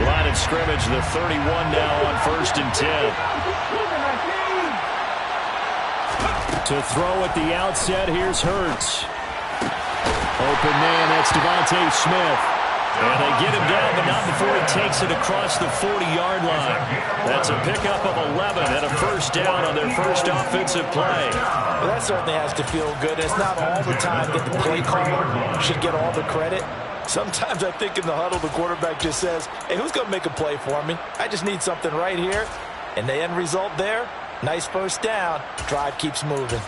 Line of scrimmage, the 31 now on 1st and 10. To throw at the outset, here's Hurts. Open man, that's Devontae Smith. And they get him down, but not before he takes it across the 40-yard line. That's a pickup of 11 and a first down on their first offensive play. Well, that certainly has to feel good. It's not all the time that the play caller should get all the credit. Sometimes I think in the huddle, the quarterback just says, hey, who's going to make a play for me? I just need something right here. And the end result there, nice first down. Drive keeps moving.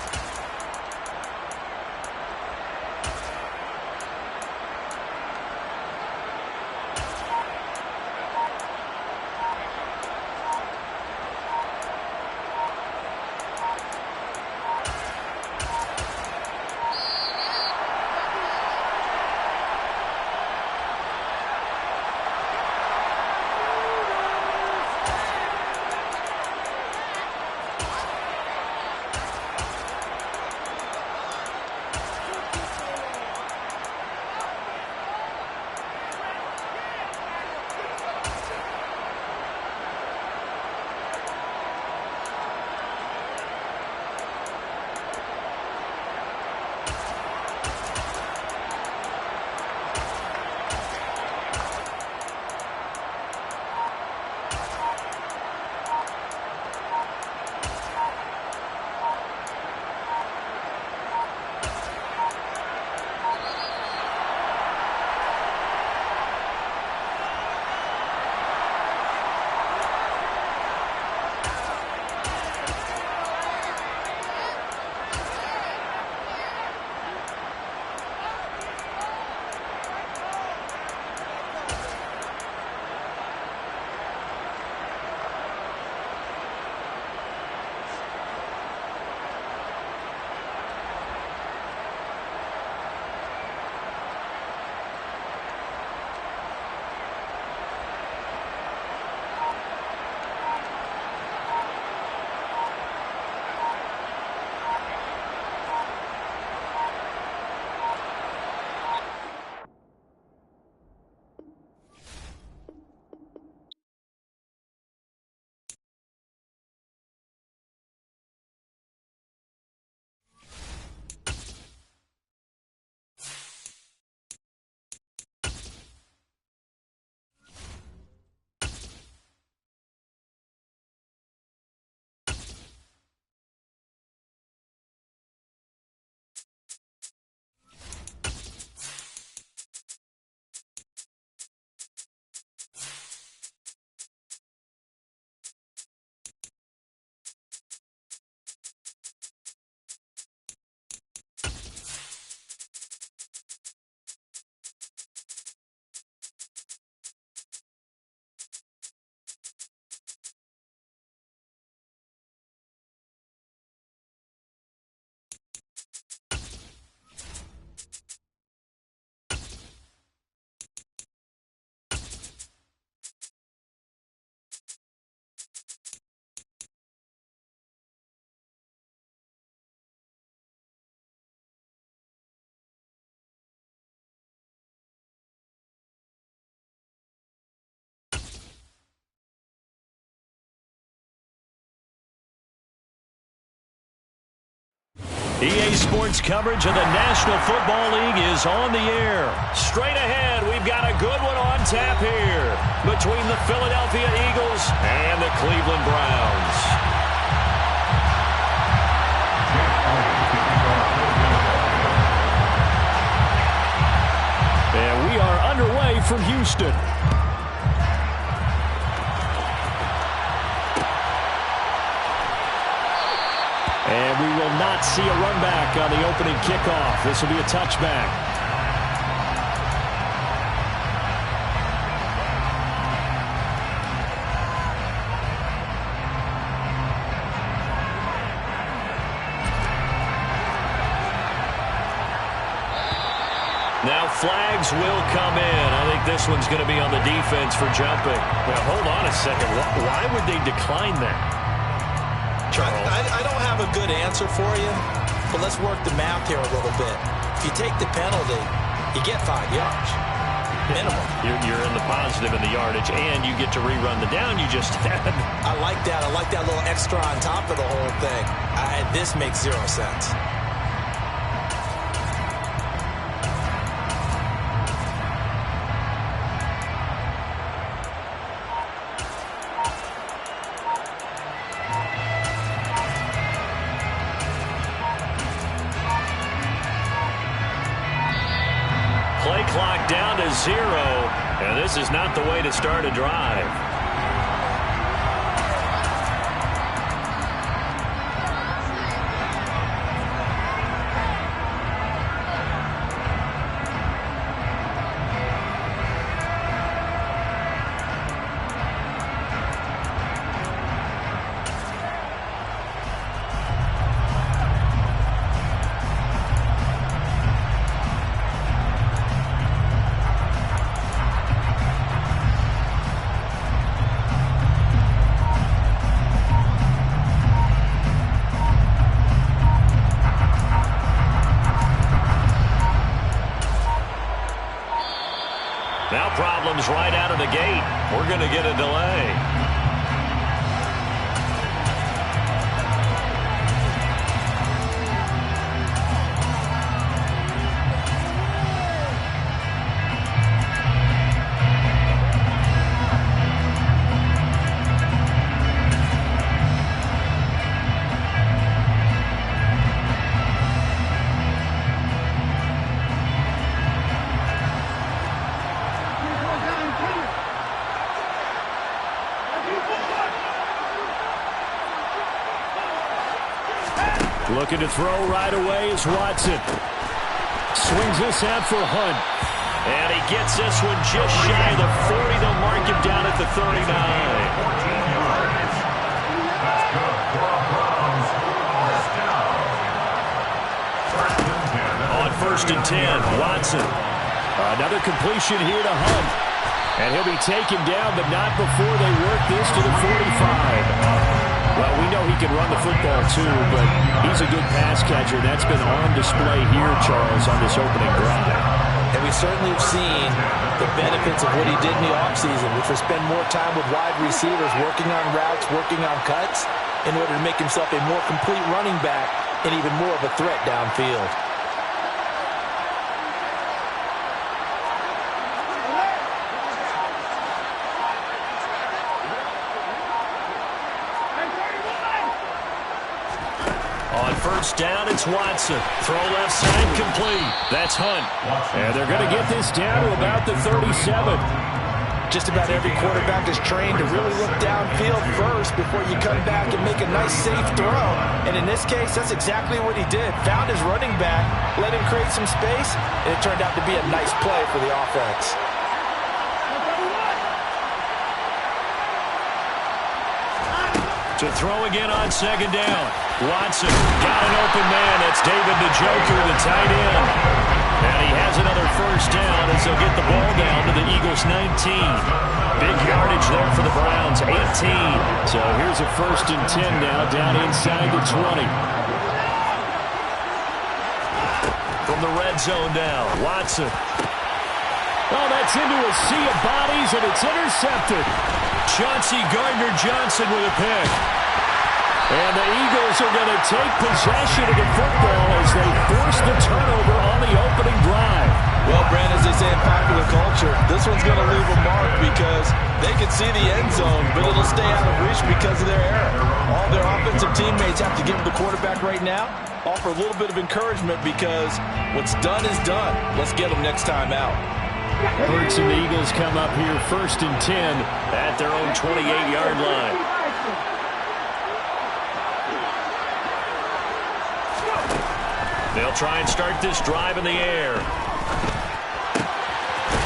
EA Sports coverage of the National Football League is on the air. Straight ahead, we've got a good one on tap here between the Philadelphia Eagles and the Cleveland Browns. And we are underway from Houston. And we will not see a run back on the opening kickoff. This will be a touchback. Now flags will come in. I think this one's going to be on the defense for jumping. Now hold on a second. Why would they decline that? I don't have a good answer for you, but let's work the math here a little bit. If you take the penalty, you get 5 yards. minimum. You're in the positive in the yardage, and you get to rerun the down you just had. I like that. I like that little extra on top of the whole thing. This makes 0 sense. Play clock down to 0, and this is not the way to start a drive. Now problems right out of the gate. We're going to get a delay. Looking to throw right away is Watson. Swings this out for Hunt. And he gets this one just shy of the 40. They'll mark him down at the 39. On 1st and 10, Watson. Another completion here to Hunt. And he'll be taken down, but not before they work this to the 45. Well, we know he can run the football, too, but he's a good pass catcher. That's been on display here, Charles, on this opening drive. And we certainly have seen the benefits of what he did in the offseason, which was spend more time with wide receivers, working on routes, working on cuts, in order to make himself a more complete running back and even more of a threat downfield. On 1st down, it's Watson. Throw left side, complete. That's Hunt. And they're going to get this down to about the 37. Just about every quarterback is trained to really look downfield first before you come back and make a nice, safe throw. And in this case, that's exactly what he did. Found his running back, let him create some space, and it turned out to be a nice play for the offense. To throw again on 2nd down. Watson got an open man. That's David Njoku, the tight end. And he has another 1st down as they'll get the ball down to the Eagles' 19. Big yardage there for the Browns, 18. So here's a 1st and 10 now down inside the 20. From the red zone now, Watson. Oh, that's into a sea of bodies, and it's intercepted. Chauncey Gardner-Johnson with a pick. And the Eagles are going to take possession of the football as they force the turnover on the opening drive. Well, Brand, as they say in popular culture, this one's going to leave a mark because they can see the end zone, but it'll stay out of reach because of their error. All their offensive teammates have to give the quarterback right now, offer a little bit of encouragement because what's done is done. Let's get them next time out. Curt and the Eagles come up here 1st and 10 at their own 28-yard line. They'll try and start this drive in the air.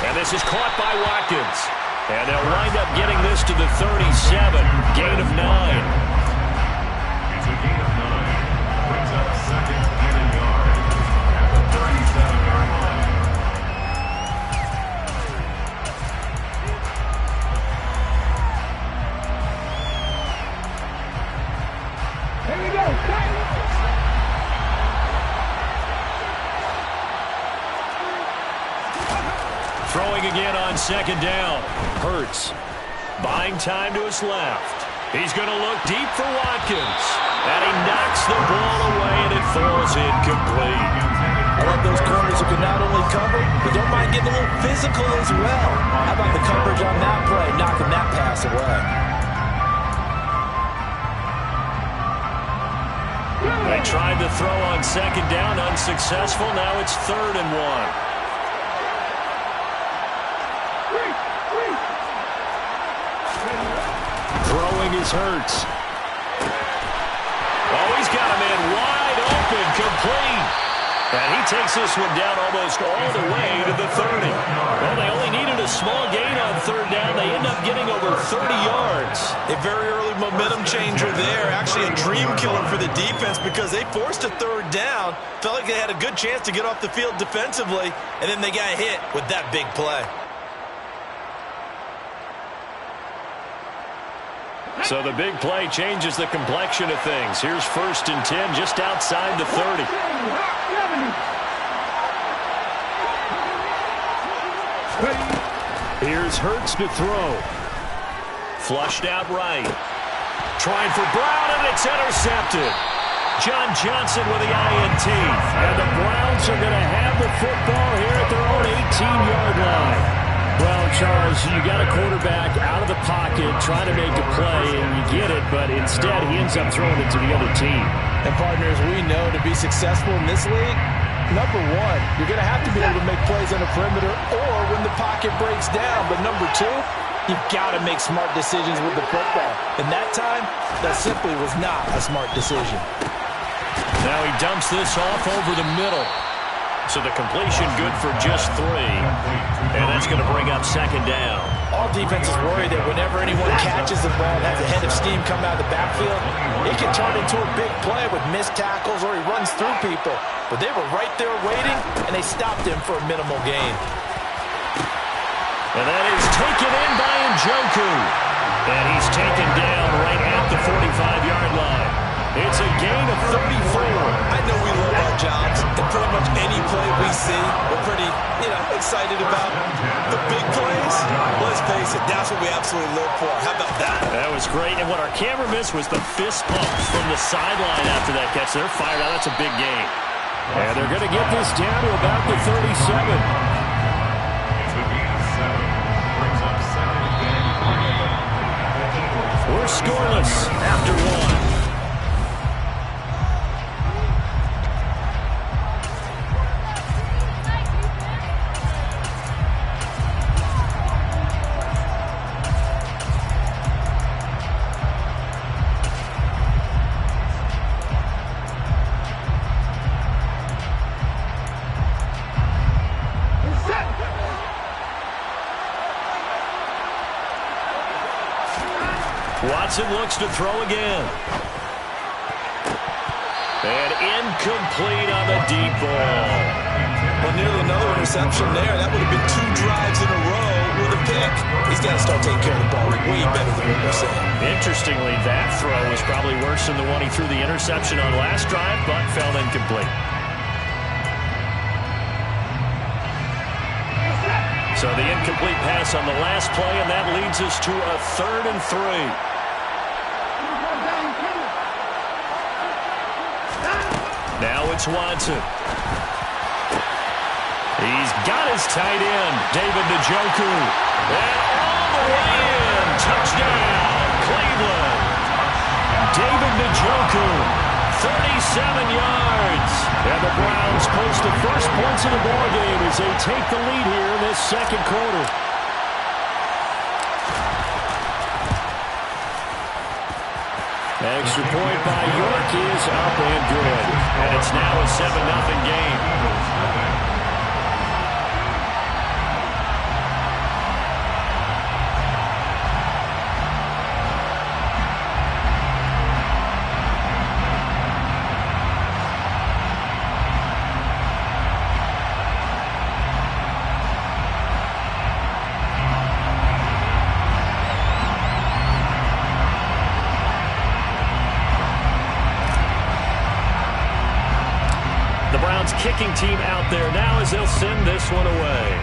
And this is caught by Watkins. And they'll wind up getting this to the 37. Gain of 9. It's a gain of 9. Brings up 2nd and a yard at the 37-yard line. Here we go. Throwing again on second down. Hurts buying time to his left. He's going to look deep for Watkins. And he knocks the ball away, and it falls incomplete. I love those corners who can not only cover, but don't mind getting a little physical as well. How about the coverage on that play, knocking that pass away? They tried to throw on second down, unsuccessful. Now it's 3rd and 1. Throwing is Hurts. Oh, he's got a man wide open, complete. And he takes this one down almost all the way to the 30. Well, they only needed a small gain on 3rd down. They end up getting over 30 yards. A very early momentum changer there. Actually a dream killer for the defense because they forced a 3rd down. Felt like they had a good chance to get off the field defensively, and then they got hit with that big play. So the big play changes the complexion of things. Here's 1st and 10 just outside the 30. Here's Hurts to throw. Flushed out right. Trying for Brown, and it's intercepted. John Johnson with the INT. And the Browns are going to have the football here at their own 18-yard line. Well, Charles, you got a quarterback out of the pocket trying to make a play, and you get it, but instead he ends up throwing it to the other team. And, partners, we know to be successful in this league, number one, you're going to have to be able to make plays on the perimeter or when the pocket breaks down. But number two, you've got to make smart decisions with the football. And that time, that simply was not a smart decision. Now he dumps this off over the middle. So the completion good for just 3. And that's going to bring up 2nd down. All defenses worry that whenever anyone catches the ball and has a head of steam come out of the backfield, it can turn into a big play with missed tackles or he runs through people. But they were right there waiting, and they stopped him for a minimal gain. And that is taken in by Njoku. And he's taken down right at the 45-yard line. It's a gain of 34. I know we love our jobs, and pretty much any play we see, we're pretty, excited about. The big plays, let's face it, that's what we absolutely live for. How about that? That was great, and what our camera missed was the fist pumps from the sideline after that catch. They're fired out. That's a big gain. And they're going to get this down to about the 37. It's a gain of 7. Brings up 2nd and 10. We're scoreless after 1. Watson looks to throw again. And incomplete on the deep ball. Well, nearly another interception there. That would have been 2 drives in a row with a pick. He's got to start taking care of the ball way better than what we're saying. Interestingly, that throw was probably worse than the one he threw the interception on last drive, but fell incomplete. So the incomplete pass on the last play, and that leads us to a 3rd and 3. Now it's Watson. He's got his tight end, David Njoku. And all the way in. Touchdown, Cleveland. David Njoku, 37 yards. And the Browns post the first points of the ballgame as they take the lead here in this 2nd quarter. Extra point by York is up and good. And it's now a 7-0 game. Kicking team out there now as they'll send this one away.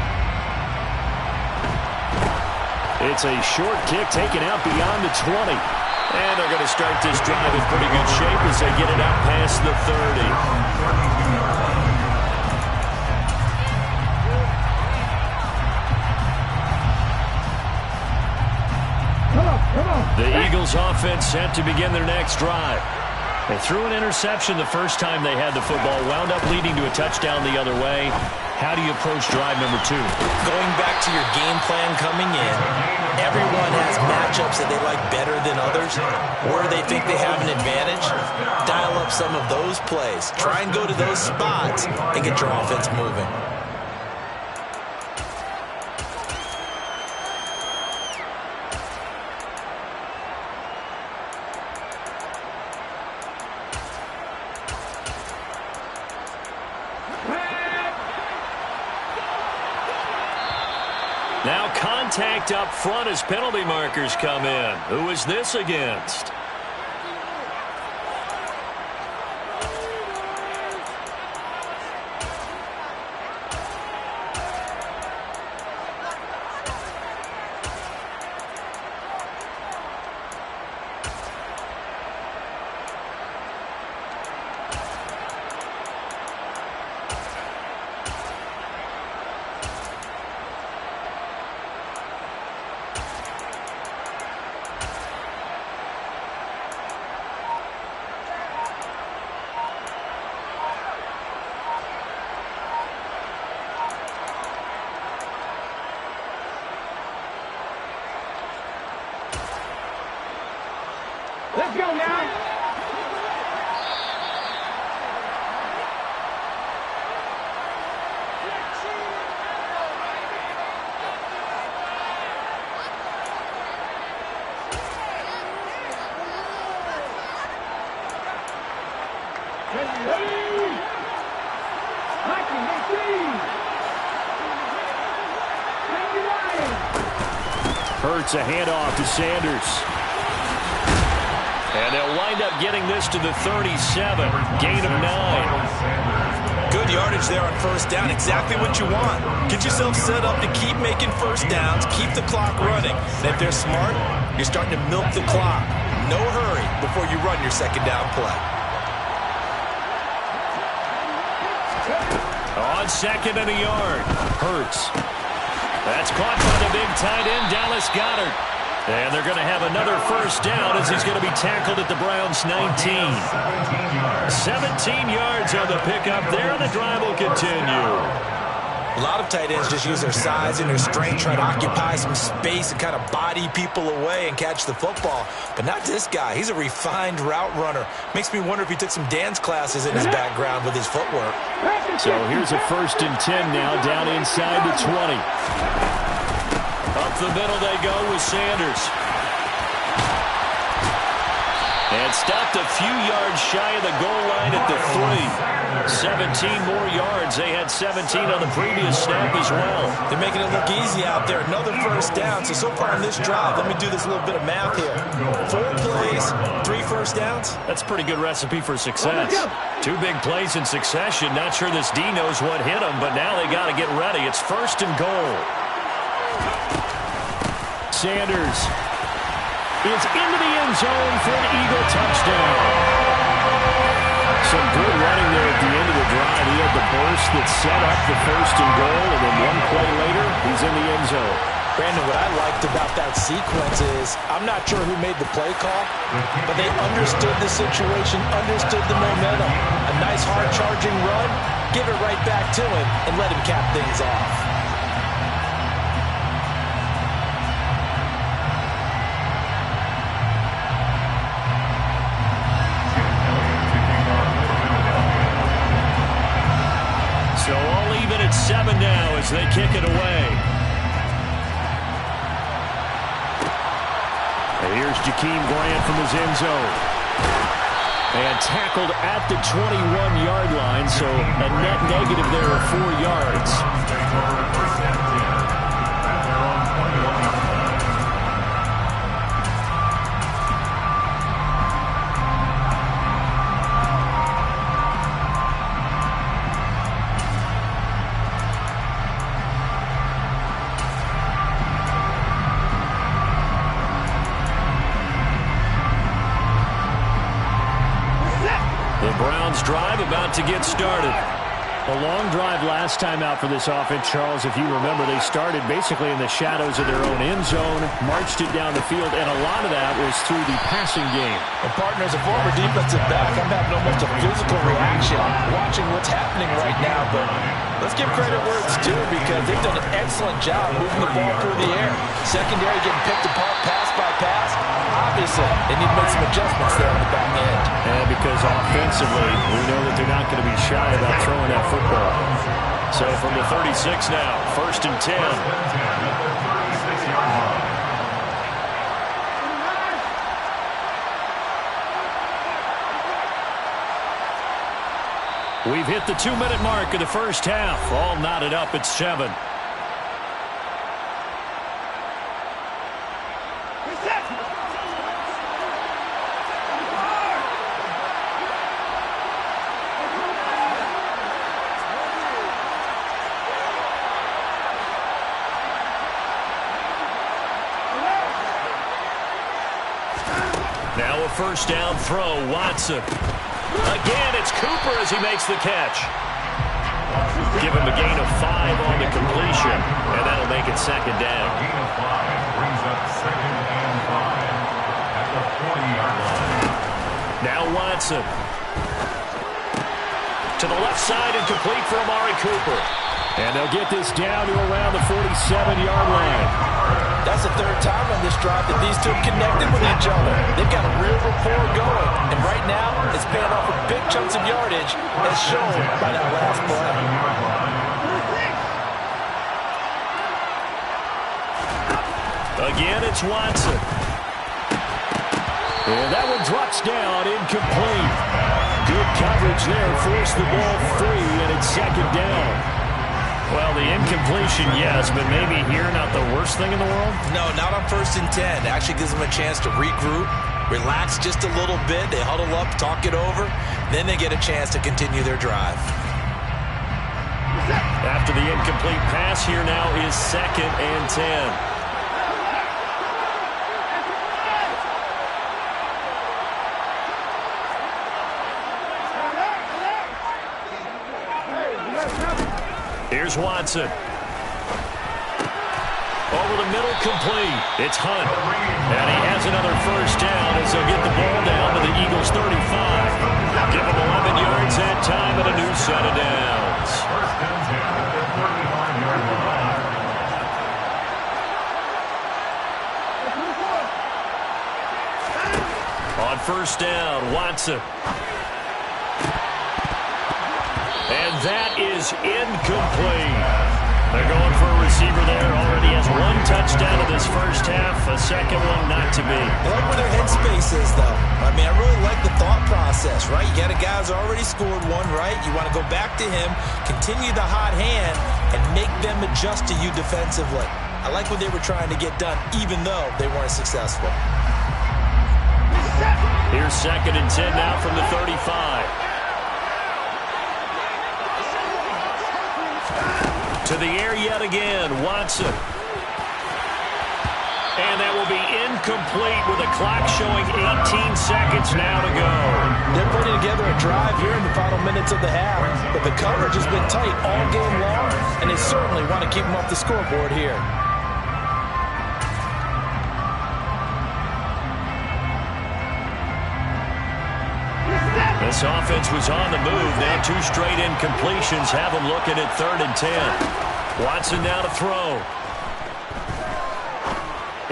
It's a short kick taken out beyond the 20. And they're going to start this drive in pretty good shape as they get it out past the 30. The Eagles offense set to begin their next drive. They threw an interception the first time they had the football, wound up leading to a touchdown the other way. How do you approach drive number 2? Going back to your game plan coming in, everyone has matchups that they like better than others, where they think they have an advantage. Dial up some of those plays. Try and go to those spots and get your offense moving. Now contact up front as penalty markers come in. Who is this against? Let's go now. Hurts a handoff to Sanders. And they'll wind up getting this to the 37. Gain of 9. Good yardage there on first down. Exactly what you want. Get yourself set up to keep making first downs. Keep the clock running. And if they're smart, you're starting to milk the clock. No hurry before you run your second down play. On second and a yard. Hurts. That's caught by the big tight end, Dallas Goedert. And they're going to have another first down as he's going to be tackled at the Browns' 19. 17 yards on the pickup there, and the drive will continue. A lot of tight ends just use their size and their strength, try to occupy some space and kind of body people away and catch the football. But not this guy. He's a refined route runner. Makes me wonder if he took some dance classes in his background with his footwork. So here's a 1st and 10 now, down inside the 20. Up the middle they go with Sanders. And stopped a few yards shy of the goal line at the 3. 17 more yards. They had 17 on the previous snap as well. They're making it look easy out there. Another first down. So far in this drive, let me do this little bit of math here. 4 plays, 3 first downs. That's a pretty good recipe for success. 2 big plays in succession. Not sure this D knows what hit him, but now they got to get ready. It's 1st and goal. Sanders is into the end zone for an Eagle touchdown. Some good running there at the end of the drive. He had the burst that set up the 1st and goal, and then 1 play later, he's in the end zone. Brandon, what I liked about that sequence is I'm not sure who made the play call, but they understood the situation, understood the momentum. A nice hard-charging run, give it right back to him, and let him cap things off. So all even at 7 now as they kick it away. And here's Jakeem Grant from his end zone. And tackled at the 21-yard line, so a net negative there of 4 yards. this drive about to get started. A long drive last time out for this offense, Charles. If you remember, they started basically in the shadows of their own end zone, marched it down the field, and a lot of that was through the passing game. And partner, as a former defensive back, I'm having almost a physical reaction watching what's happening right now. But let's give credit where it's due, because they've done an excellent job moving the ball through the air. Secondary getting picked apart pass by pass. Obviously, they need to make some adjustments there on the back end. And because offensively, we know that they're not going to be shy about throwing that football. So from the 36 now, 1st and 10. We've hit the 2-minute mark of the first half. All knotted up at 7. Now a first down throw, Watson. Again, it's Cooper as he makes the catch. Give him a gain of 5 on the completion, and that'll make it 2nd down. Gain of 5 brings up 2nd and 5 at the 40-yard line. Now Watson. To the left side and complete for Amari Cooper. And they'll get this down to around the 47-yard line. That's the 3rd time on this drive that these two have connected with each other. They've got a real rapport going. And right now, it's paying off with big chunks of yardage, as shown by that last play. Again, it's Watson. And that one drops down, incomplete. Good coverage there, forced the ball free, and it's 2nd down. Well, the incompletion, yes, but maybe here not the worst thing in the world? No, not on 1st and 10. Actually gives them a chance to regroup, relax just a little bit. They huddle up, talk it over. Then they get a chance to continue their drive. After the incomplete pass, here now is 2nd and 10. Here's Watson. Over the middle, complete. It's Hunt. And he has another first down as they'll get the ball down to the Eagles' 35. Give them 11 yards that time and a new set of downs. 1st and 10 at the 35-yard line. On 1st down, Watson. And that is incomplete. They're going for a receiver there. Already has 1 touchdown in this first half. A second one not to be. I like where their headspace is, though. I mean, I really like the thought process, right? You got a guy who's already scored 1, right? You want to go back to him, continue the hot hand, and make them adjust to you defensively. I like what they were trying to get done, even though they weren't successful. Here's 2nd and 10 now from the 35. To the air yet again, Watson. And that will be incomplete with the clock showing 18 seconds now to go. They're putting together a drive here in the final minutes of the half, but the coverage has been tight all game long, and they certainly want to keep them off the scoreboard here. This offense was on the move. Now 2 straight incompletions have them looking at 3rd and 10. Watson now to throw.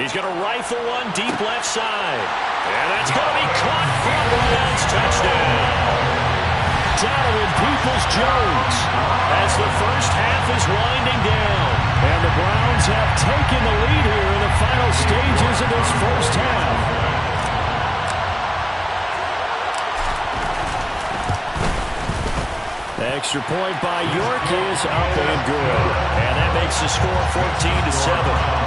He's going to rifle one deep left side. And that's going to be caught for a Browns touchdown. Donovan Peoples-Jones As the first half is winding down. And the Browns have taken the lead here in the final stages of this first half. Extra point by York is up and good. And that makes the score 14-7.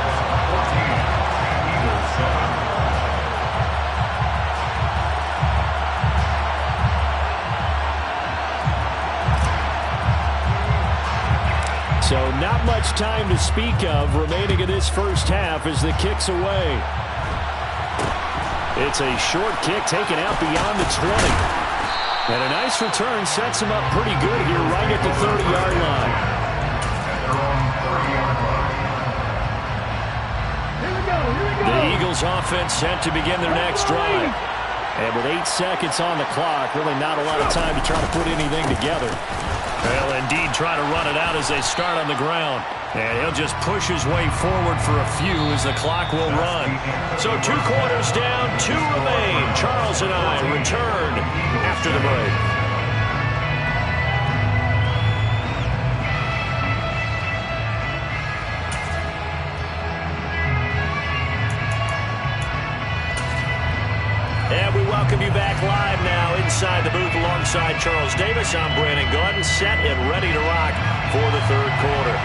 So not much time to speak of remaining in this first half as the kick's away. It's a short kick taken out beyond the 20. And a nice return sets him up pretty good here right at the 30-yard line. The Eagles offense set to begin their next drive. And with 8 seconds on the clock, really not a lot of time to try to put anything together. Well, indeed, try to run it out as they start on the ground. And he'll just push his way forward for a few as the clock will run. So 2 quarters down, 2 remain. Charles and I return after the break. And we welcome you back live now inside the booth alongside Charles Davis. I'm Brandon Gaudin, set and ready to rock for the third quarter.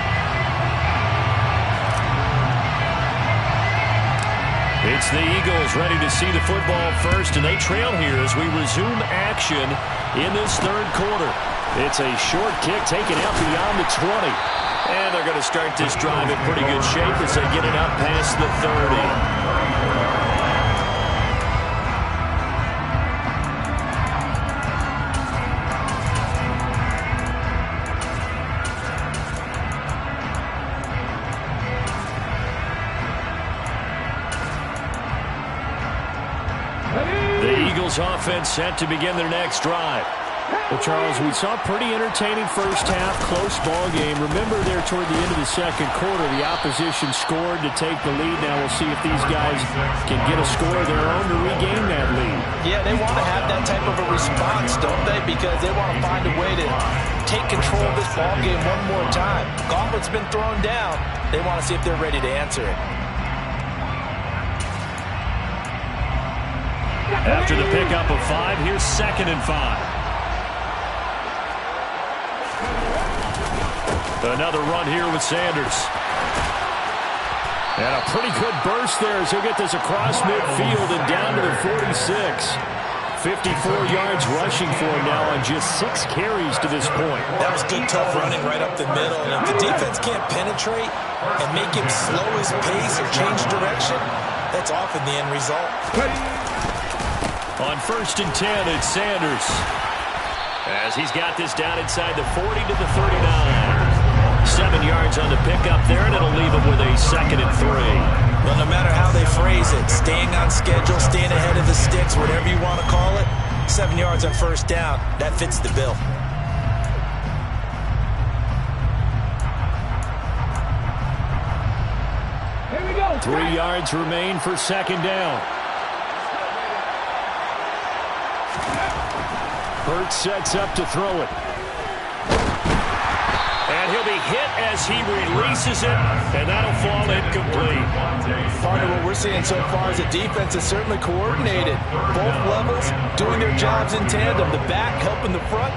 It's the Eagles ready to see the football first, and they trail here as we resume action in this third quarter. It's a short kick taken out beyond the 20. And they're going to start this drive in pretty good shape as they get it up past the 30. Offense set to begin their next drive. Well, Charles, we saw a pretty entertaining first half, close ball game. Remember there toward the end of the second quarter, the opposition scored to take the lead. Now we'll see if these guys can get a score of their own to regain that lead. Yeah, they want to have that type of a response, don't they? Because they want to find a way to take control of this ball game one more time. Gauntlet's been thrown down. They want to see if they're ready to answer it. After the pickup of 5, here's 2nd and 5. Another run here with Sanders. And a pretty good burst there as he'll get this across midfield and down to the 46. 54 yards rushing for him now on just 6 carries to this point. That was good, tough running right up the middle. And if the defense can't penetrate and make him slow his pace or change direction, that's often the end result. On 1st and 10, it's Sanders. As he's got this down inside the 40 to the 39. 7 yards on the pickup there, and it'll leave him with a 2nd and 3. Well, no matter how they phrase it, staying on schedule, staying ahead of the sticks, whatever you want to call it, 7 yards on 1st down, that fits the bill. Here we go. 3 yards remain for 2nd down. Curt sets up to throw it. And he'll be hit as he releases it, and that'll fall incomplete. Part of what we're seeing so far is the defense is certainly coordinated. Both levels doing their jobs in tandem. The back helping the front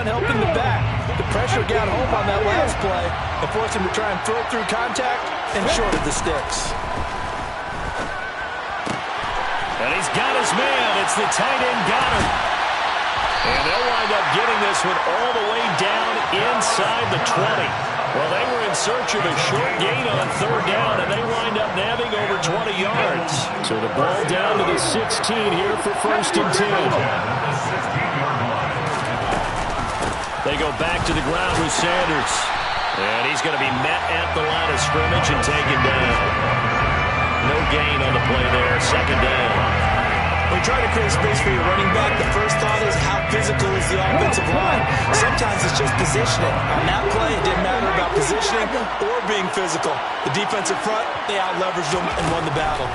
helping the back. The pressure got home on that last play and forced him to try and throw through contact and short of the sticks. And he's got his man. It's the tight end Goddard. And they'll wind up getting this one all the way down inside the 20. Well, they were in search of a short gain on 3rd down, and they wind up nabbing over 20 yards. So the ball down to the 16 here for 1st and 10. They go back to the ground with Sanders. And he's going to be met at the line of scrimmage and taken down. No gain on the play there. 2nd down. When you try to create space for your running back, the first thought is how physical is the offensive line. Sometimes it's just positioning. On that play, it didn't matter about positioning or being physical. The defensive front, they out-leveraged them and won the battle.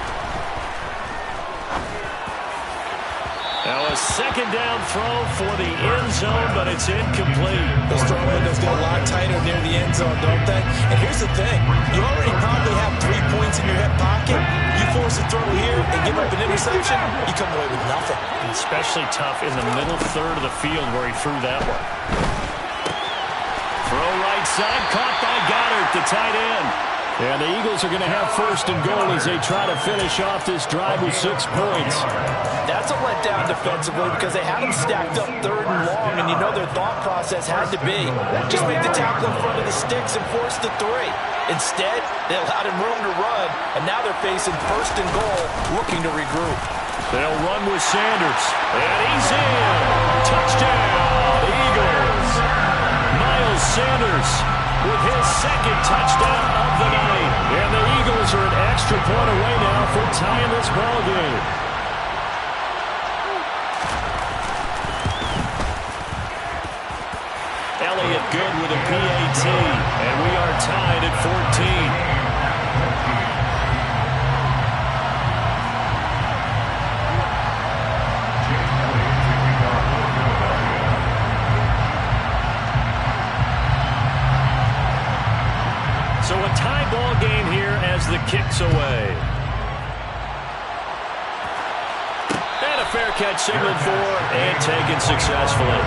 Now a 2nd down throw for the end zone, but it's incomplete. Those throw windows get a lot tighter near the end zone, don't they? And here's the thing. You already probably have 3 points in your hip pocket. You force a throw here and give up an interception, you come away with nothing. Especially tough in the middle third of the field where he threw that one. Throw right side, caught by Goddard, the tight end. And the Eagles are going to have 1st and goal as they try to finish off this drive with 6 points. That's a letdown defensively because they had them stacked up 3rd and long, and you know their thought process had to be just make the tackle in front of the sticks and force the 3. Instead, they allowed him room to run, and now they're facing 1st and goal, looking to regroup. They'll run with Sanders. And he's in. Touchdown, Eagles. Miles Sanders with his second touchdown of the night. And the Eagles are an extra point away now from tying this ball game. Elliott good with a PAT. And we are tied at 14. So a tie ball game here as the kick's away. And a fair catch signaled for and taken successfully.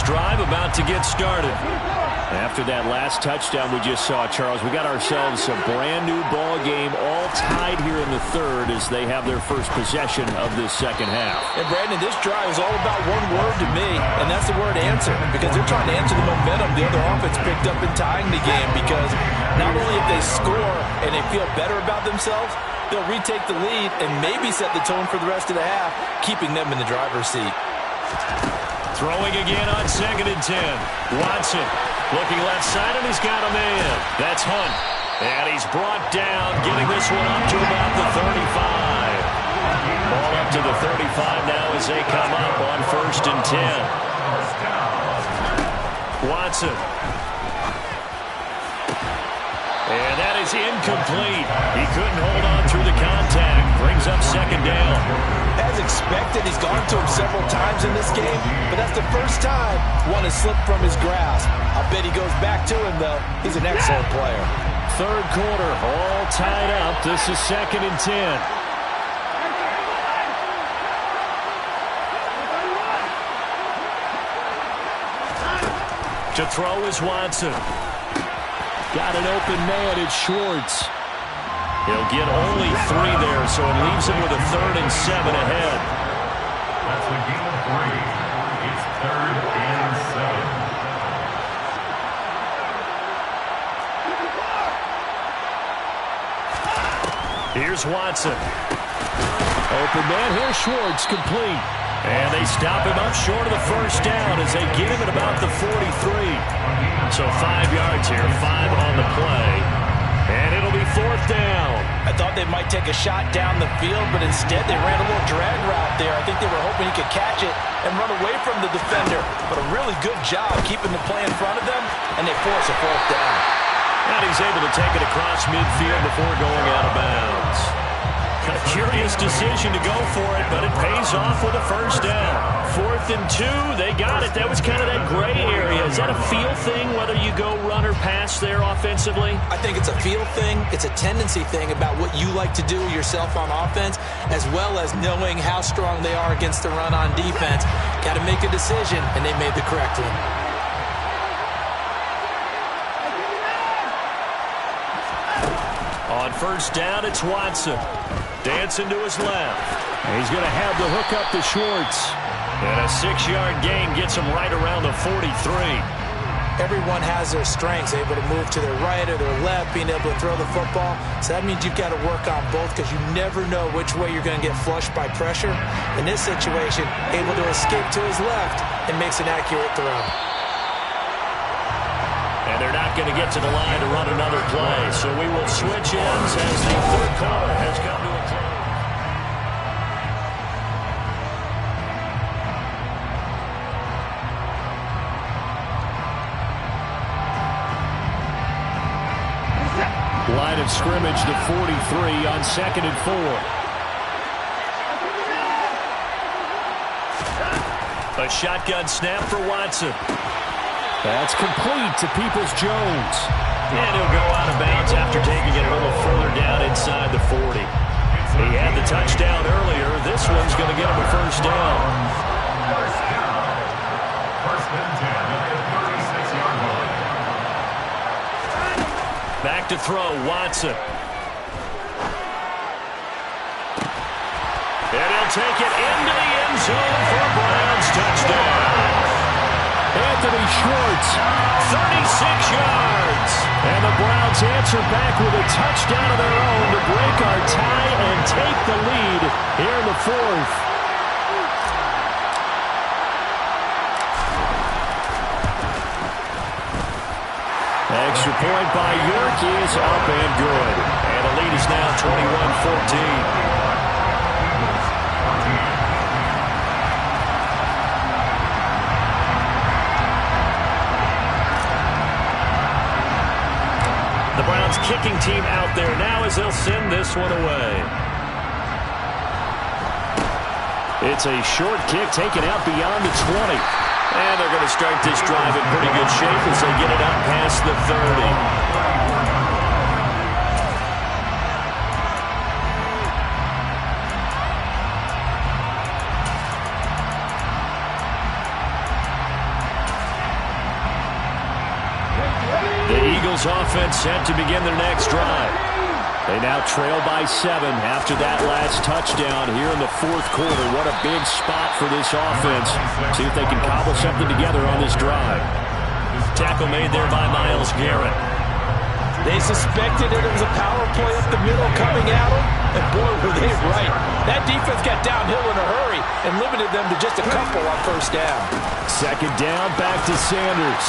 Drive about to get started. After that last touchdown we just saw, Charles, we got ourselves a brand new ball game, all tied here in the third as they have their first possession of this second half. And Brandon, this drive is all about one word to me, and that's the word answer, because they're trying to answer the momentum the other offense picked up in tying the game, because not only if they score and they feel better about themselves, they'll retake the lead and maybe set the tone for the rest of the half, keeping them in the driver's seat. Throwing again on 2nd and 10. Watson looking left side, and he's got a man. That's Hunt. And he's brought down, getting this one up to about the 35. Ball up to the 35 now as they come up on 1st and 10. Watson. And that is incomplete. He couldn't hold on through the contact. Brings up 2nd down. As expected, he's gone to him several times in this game, but that's the first time one has slipped from his grasp. I bet he goes back to him, though. He's an excellent player. Third quarter, all tied up. This is 2nd and 10. To throw is Watson. Got an open man. It's Schwartz. He'll get only 3 there, so it leaves him with a 3rd and 7 ahead. That's the game of 3. It's 3rd and 7. Here's Watson. Open man. Here's Schwartz, complete. And they stop him up short of the first down as they get him at about the 43. So 5 yards here, 5 on the play. And it'll be 4th down. I thought they might take a shot down the field, but instead they ran a little drag route there. I think they were hoping he could catch it and run away from the defender. But a really good job keeping the play in front of them, and they force a 4th down. And he's able to take it across midfield before going out of bounds. A curious decision to go for it, but it pays off with a 1st down. 4th and 2, they got it. That was kind of that gray area. Is that a feel thing, whether you go run or pass there offensively? I think it's a feel thing. It's a tendency thing about what you like to do yourself on offense, as well as knowing how strong they are against the run on defense. Got to make a decision, and they made the correct one. On 1st down, it's Watson. Dancing to his left. He's going to have the hook up to Schwartz. And a 6-yard gain gets him right around the 43. Everyone has their strengths, able to move to their right or their left, being able to throw the football. So that means you've got to work on both because you never know which way you're going to get flushed by pressure. In this situation, able to escape to his left and makes an accurate throw. And they're not going to get to the line to run another play. So we will switch ends as the third quarter has come to a close. Line of scrimmage to 43 on 2nd and 4. A shotgun snap for Watson. That's complete to Peoples-Jones. And he'll go out of bounds after after taking it a little further down inside the 40. He had the touchdown earlier. This one's going to get him a first down. First down. First and 10 at the 36-yard line. Back to throw, Watson. And he'll take it into the end zone for a Browns touchdown. Anthony Schwartz, 36 yards. And the Browns answer back with a touchdown of their own to break our tie and take the lead here in the fourth. Extra point by York is up and good. And the lead is now 21-14. The Browns kicking team out there now as they'll send this one away. It's a short kick taken out beyond the 20. And they're going to start this drive in pretty good shape as they get it up past the 30. Offense set to begin their next drive. They now trail by 7 after that last touchdown here in the fourth quarter. What a big spot for this offense. See if they can cobble something together on this drive. Tackle made there by Myles Garrett. They suspected it was a power play up the middle coming at them, and boy, were they right. That defense got downhill in a hurry and limited them to just a couple on first down. Second down, back to Sanders.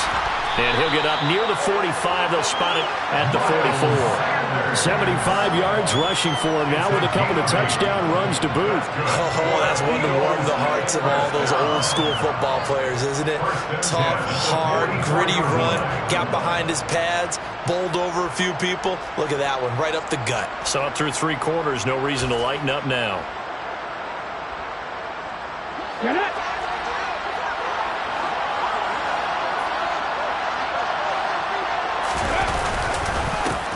And he'll get up near the 45. They'll spot it at the 44. 75 yards rushing for him now with a couple of touchdown runs to boot. Oh, that's one to warm the hearts of all those old-school football players, isn't it? Tough, hard, gritty run. Got behind his pads, bowled over a few people. Look at that one, right up the gut. Saw it through 3 quarters. No reason to lighten up now.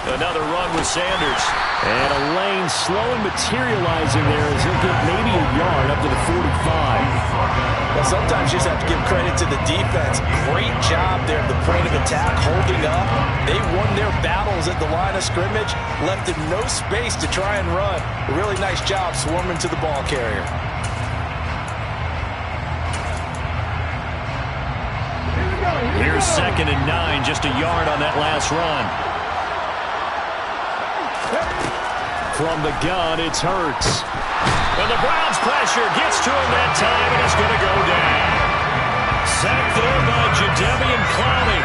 Another run with Sanders. And a lane slowly materializing there as he'll get maybe a yard up to the 45. Well, sometimes you just have to give credit to the defense. Great job there at the point of attack, holding up. They won their battles at the line of scrimmage, left them no space to try and run. A really nice job swarming to the ball carrier. Here's 2nd and 9, just a yard on that last run. From the gun, it's Hurts. And the Browns pressure gets to him that time, and he's going to go down. Sacked there by Jadeveon Clowney.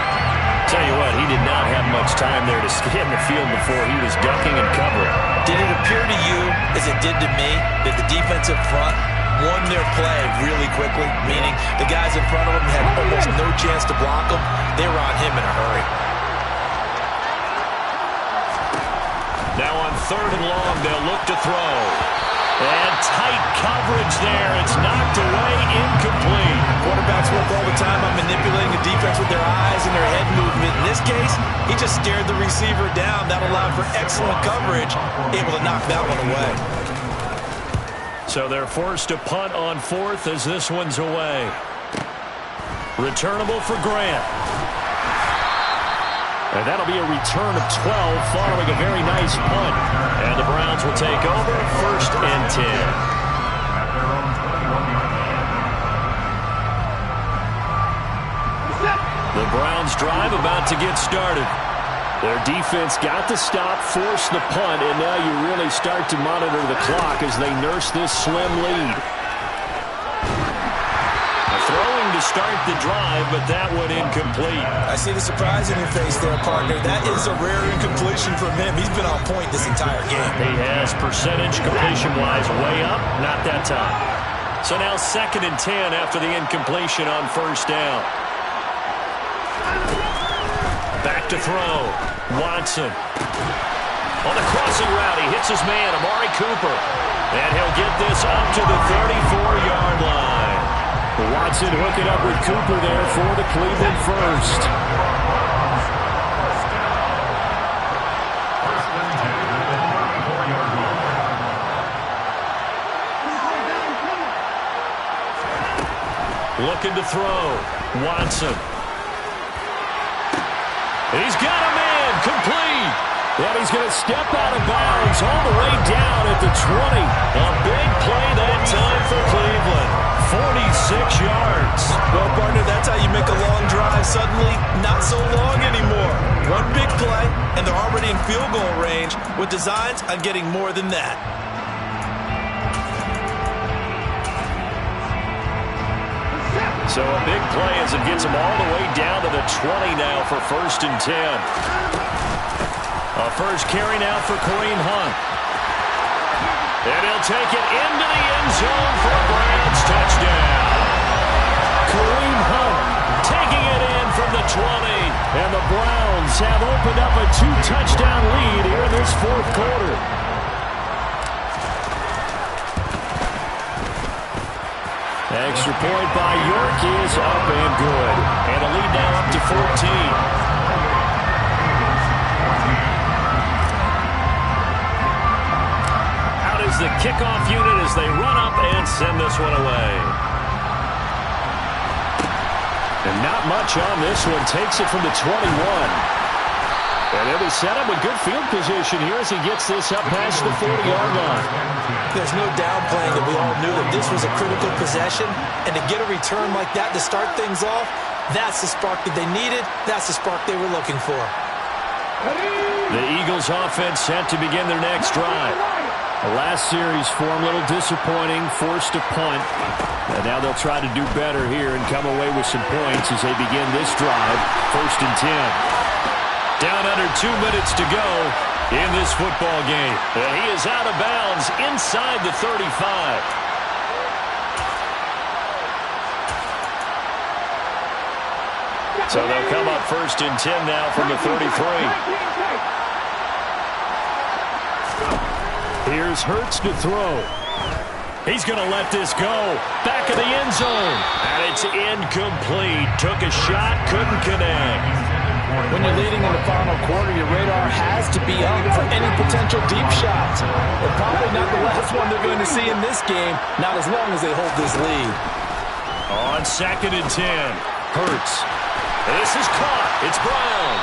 Tell you what, he did not have much time there to scan the field before he was ducking and covering. Did it appear to you, as it did to me, that the defensive front won their play really quickly? Meaning the guys in front of him had almost no chance to block him. They were on him in a hurry. Now on 3rd and long, they'll look to throw. And tight coverage there. It's knocked away, incomplete. Quarterbacks work all the time on manipulating the defense with their eyes and their head movement. In this case, he just stared the receiver down. That allowed for excellent coverage, able to knock that one away. So they're forced to punt on 4th as this one's away. Returnable for Grant. And that'll be a return of 12 following a very nice punt. And the Browns will take over 1st and 10. The Browns drive about to get started. Their defense got the stop, forced the punt, and now you really start to monitor the clock as they nurse this slim lead. Throwing to start the drive, but that one incomplete. I see the surprise in your face there, partner. That is a rare incompletion from him. He's been on point this entire game. He has percentage completion-wise way up, not that time. So now 2nd and 10 after the incompletion on 1st down. Back to throw. Watson. On the crossing route, he hits his man, Amari Cooper. And he'll get this up to the 34-yard line. Watson hooking up with Cooper there for the Cleveland first. Looking to throw. Watson. He's got a man. Complete. And he's going to step out of bounds all the way down at the 20. A big play that time for Cleveland. 46 yards. Well, partner, that's how you make a long drive suddenly not so long anymore. One big play, and they're already in field goal range with designs on getting more than that. So a big play as it gets him all the way down to the 20 now for 1st and 10. A first carry now for Kareem Hunt. And he'll take it into the end zone for a Browns touchdown. Kareem Hunt taking it in from the 20. And the Browns have opened up a 2-touchdown lead here in this 4th quarter. Extra point by York is up and good. And a lead now up to 14. The kickoff unit as they run up and send this one away. And not much on this one. Takes it from the 21. And it'll be set up with good field position here as he gets this up past the 40-yard line. There's no downplaying that we all knew that this was a critical possession. And to get a return like that to start things off, that's the spark that they needed. That's the spark they were looking for. The Eagles offense set to begin their next drive. The last series for them, a little disappointing, forced a punt. And now they'll try to do better here and come away with some points as they begin this drive. 1st and 10. Down under 2 minutes to go in this football game. And he is out of bounds inside the 35. So they'll come up 1st and 10 now from the 33. Here's Hurts to throw. He's going to let this go. Back of the end zone. And it's incomplete. Took a shot, couldn't connect. When you're leading in the final quarter, your radar has to be up for any potential deep shots. And probably not the last one they're going to see in this game, not as long as they hold this lead. On 2nd and 10, Hurts. This is caught. It's Brown.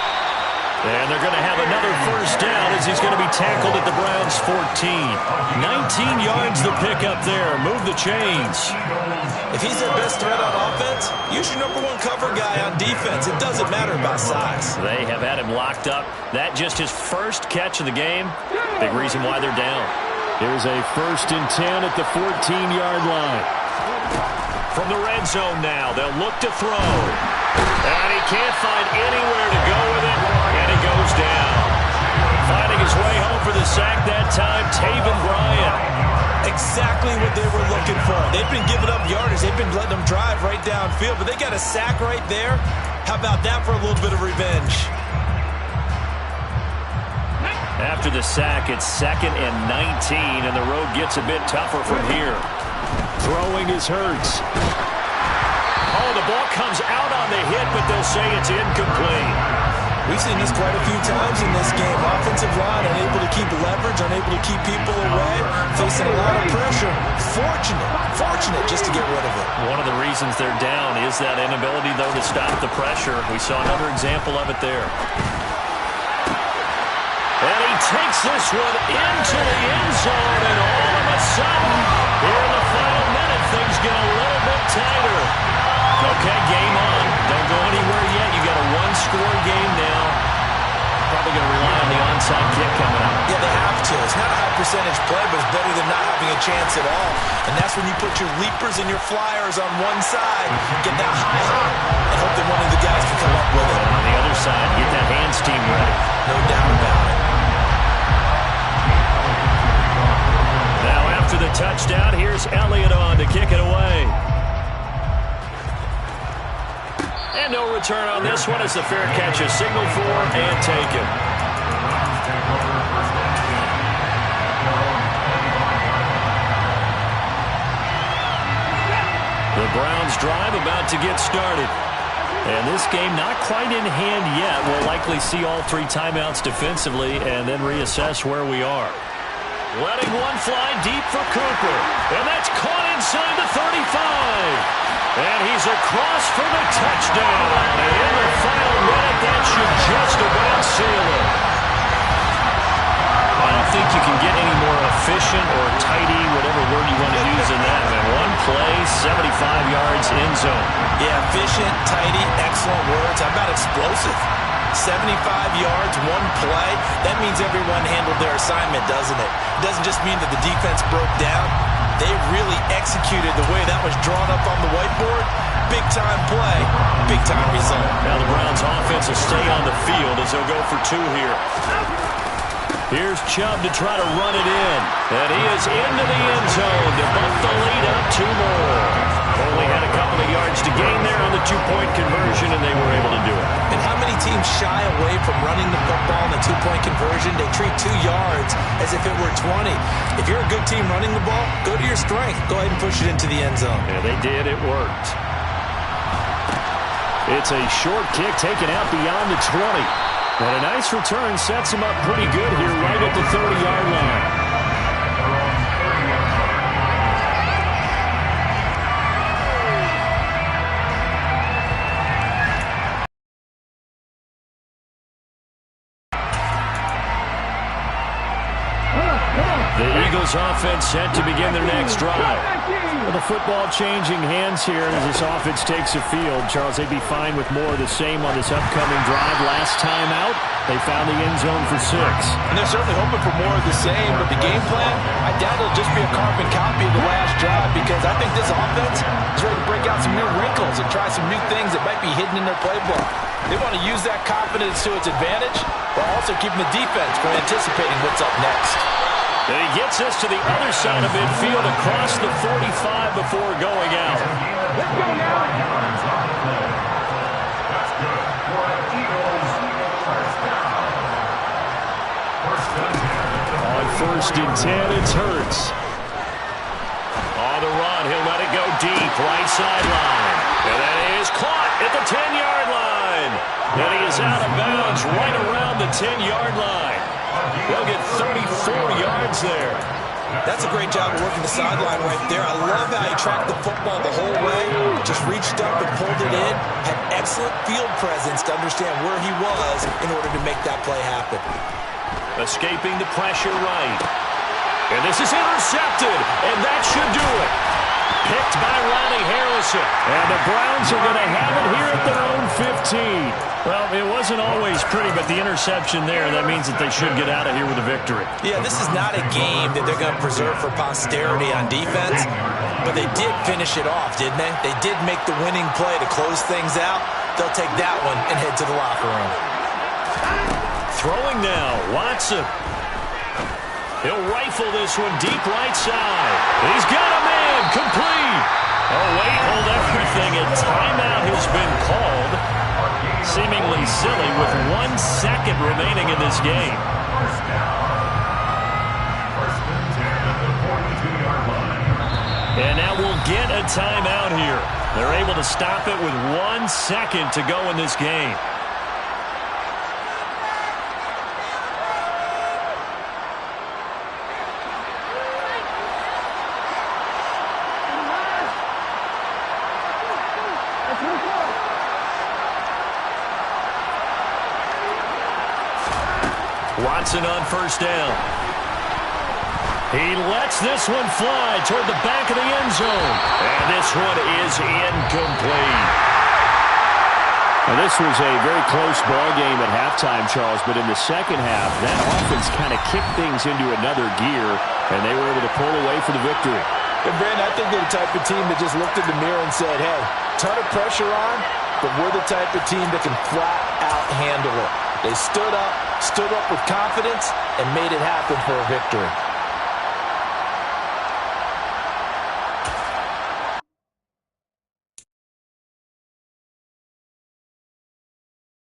And they're going to have another first down as he's going to be tackled at the Browns' 14. 19 yards the pick up there. Move the chains. If he's their best threat on offense, use your #1 cover guy on defense. It doesn't matter about size. They have had him locked up. That just his first catch of the game. Big reason why they're down. Here's a 1st and 10 at the 14-yard line. From the red zone now, they'll look to throw. And he can't find anywhere to go with it. And he goes down. Finding his way home for the sack that time, Taven Bryan. Exactly what they were looking for. They've been giving up yardage. They've been letting them drive right downfield, but they got a sack right there. How about that for a little bit of revenge? After the sack, it's 2nd and 19, and the road gets a bit tougher from here. Throwing is Hurts. Oh, the ball comes out on the hit, but they'll say it's incomplete. We've seen this quite a few times in this game. Offensive line unable to keep leverage, unable to keep people away, facing a lot of pressure. Fortunate just to get rid of it. One of the reasons they're down is that inability, though, to stop the pressure. We saw another example of it there. And he takes this one into the end zone, and all of a sudden, here in the final minute, things get a little bit tighter. Okay, game on. Don't go anywhere yet. You got a one-score game now. Probably going to rely on the onside kick coming up. Yeah, they have to. It's not a high percentage play, but it's better than not having a chance at all. And that's when you put your leapers and your flyers on one side, get that high hop, and hope that one of the guys can come up with it. On the other side, get that hands team ready. No doubt about it. Now after the touchdown, here's Elliott on to kick it away. And no return on this one as the fair catch is signaled for and taken. The Browns drive about to get started. And this game not quite in hand yet. We'll likely see all 3 timeouts defensively and then reassess where we are. Letting one fly deep for Cooper. And that's caught inside the 35. And he's across for the touchdown. And in the final minute, that should just about seal it. I don't think you can get any more efficient or tidy, whatever word you want to use in that. Man, one play, 75 yards, end zone. Yeah, efficient, tidy, excellent words. How about explosive? 75 yards, one play. That means everyone handled their assignment, doesn't it? It doesn't just mean that the defense broke down. They really executed the way that was drawn up on the whiteboard. Big-time play, big-time result. Now the Browns' offense will stay on the field as they'll go for 2 here. Here's Chubb to try to run it in. And he is into the end zone to bump the lead up 2 more. Only had a couple of yards to gain there on the 2-point conversion, and they were able to do it. And how many teams shy away from running the football in the 2-point conversion? They treat 2 yards as if it were 20. If you're a good team running the ball, go to your strength. Go ahead and push it into the end zone. Yeah, they did. It worked. It's a short kick taken out beyond the 20. And a nice return sets him up pretty good here right at the 30-yard line. The Eagles offense set to begin their next drive. Well, the football changing hands here as this offense takes the field. Charles, they'd be fine with more of the same on this upcoming drive. Last time out, they found the end zone for 6. And they're certainly hoping for more of the same, but the game plan, I doubt it'll just be a carbon copy of the last drive, because I think this offense is ready to break out some new wrinkles and try some new things that might be hidden in their playbook. They want to use that confidence to its advantage, while also keeping the defense from anticipating what's up next. And he gets us to the other side of midfield across the 45 before going out. Let's go now. That's good. For the Eagles, first down. First and 10. On 1st and 10, it's Hurts. On the run, he'll let it go deep, right sideline. And that is caught at the 10-yard line. And he is out of bounds right around the 10-yard line. They'll get 34 yards there. That's a great job of working the sideline right there. I love how he tracked the football the whole way. Just reached up and pulled it in. Had excellent field presence to understand where he was in order to make that play happen. Escaping the pressure right. And this is intercepted. And that should do it. Picked by Ronnie Harrison. And the Browns are going to have it here at their own 15. Well, it wasn't always pretty, but the interception there, that means that they should get out of here with a victory. Yeah, this is not a game that they're going to preserve for posterity on defense, but they did finish it off, didn't they? They did make the winning play to close things out. They'll take that one and head to the locker room. Throwing now, Watson. He'll rifle this one deep right side. He's got a man, complete. Oh, wait, hold everything. A timeout has been called. Seemingly silly with 1 second remaining in this game. First down. First and 10 at the 42-yard line. And now we'll get a timeout here. They're able to stop it with 1 second to go in this game. Watson on 1st down. He lets this one fly toward the back of the end zone. And this one is incomplete. Now, this was a very close ball game at halftime, Charles, but in the second half, that offense kind of kicked things into another gear, and they were able to pull away for the victory. And Brandon, I think they're the type of team that just looked in the mirror and said, hey, ton of pressure on, but we're the type of team that can flat out handle it. They stood up with confidence, and made it happen for a victory.